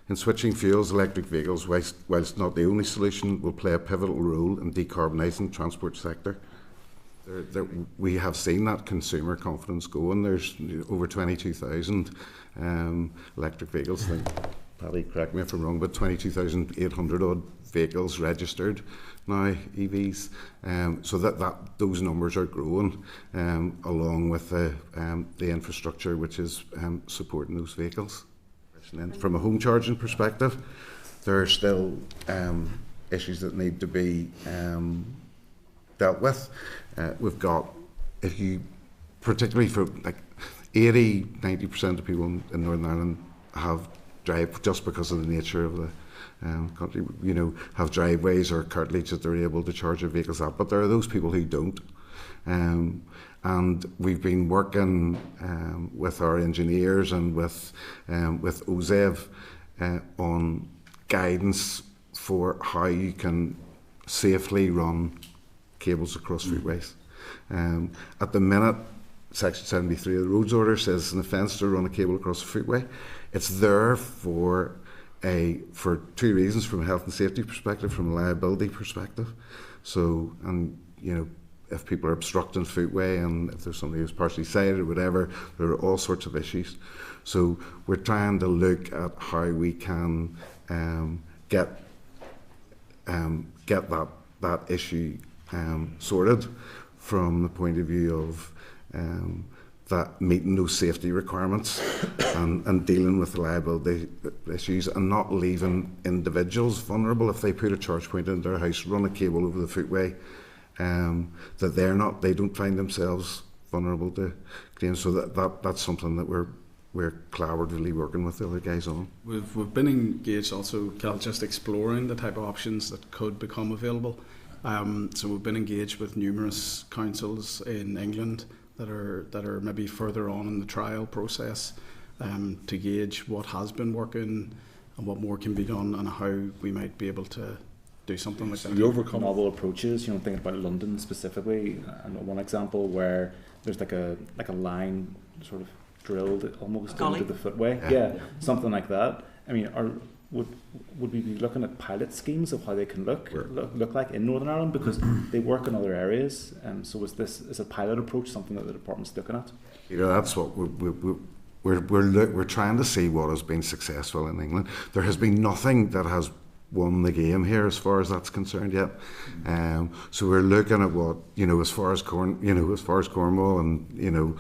In switching fuels, electric vehicles, whilst not the only solution, will play a pivotal role in decarbonising the transport sector. We have seen that consumer confidence go, and there's over 22,000 electric vehicles. I think, Paddy, correct me if I'm wrong, but 22,800 odd vehicles registered now, EVs. So those numbers are growing, along with the infrastructure which is supporting those vehicles. And from a home charging perspective, there are still issues that need to be dealt with. We've got, particularly for like 80–90% of people in Northern Ireland have drive just because of the nature of the country, have driveways or cartilage that they're able to charge their vehicles at, but there are those people who don't. And we've been working with our engineers and with OZEV on guidance for how you can safely run cables across footways. At the minute, Section 73 of the Roads Order says it's an offence to run a cable across a footway. It's there for two reasons: from a health and safety perspective, from a liability perspective. So, if people are obstructing footway, and if there's somebody who's partially sighted or whatever, there are all sorts of issues. So we're trying to look at how we can get that issue sorted from the point of view of that meeting those safety requirements and dealing with the liability issues, and not leaving individuals vulnerable if they put a charge point in their house, run a cable over the footway, that they don't find themselves vulnerable to claims. So that's something that we're collaboratively working with the other guys on. We've been engaged also, Cal, just exploring the type of options that could become available. So we've been engaged with numerous councils in England that are maybe further on in the trial process, to gauge what has been working and what more can be done, and how we might be able to do something like that. You overcome novel approaches, thinking about London specifically, and one example where there's like a line sort of drilled almost into the footway. Yeah, something like that. I mean, would we be looking at pilot schemes of how they can look like in Northern Ireland, because they work in other areas? So is a pilot approach something that the department's looking at? That's what we're trying to see what has been successful in England. There has been nothing that has won the game here as far as that's concerned yet. So we're looking at what, as far as Cornwall and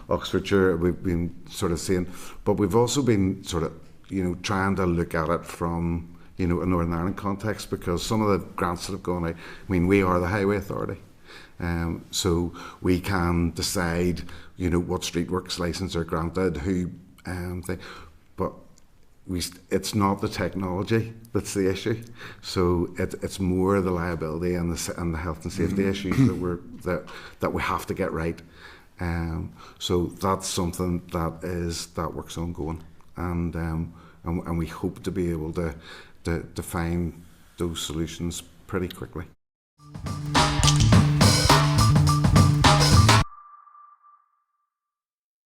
Oxfordshire, we've been sort of seeing, but we've also been sort of trying to look at it from a Northern Ireland context, because some of the grants that have gone out, we are the Highway Authority, so we can decide what streetworks licence are granted, who but it's not the technology that's the issue. So it's more the liability and the health and safety issues that we have to get right. So that's something that work's ongoing, and we hope to be able to find those solutions pretty quickly.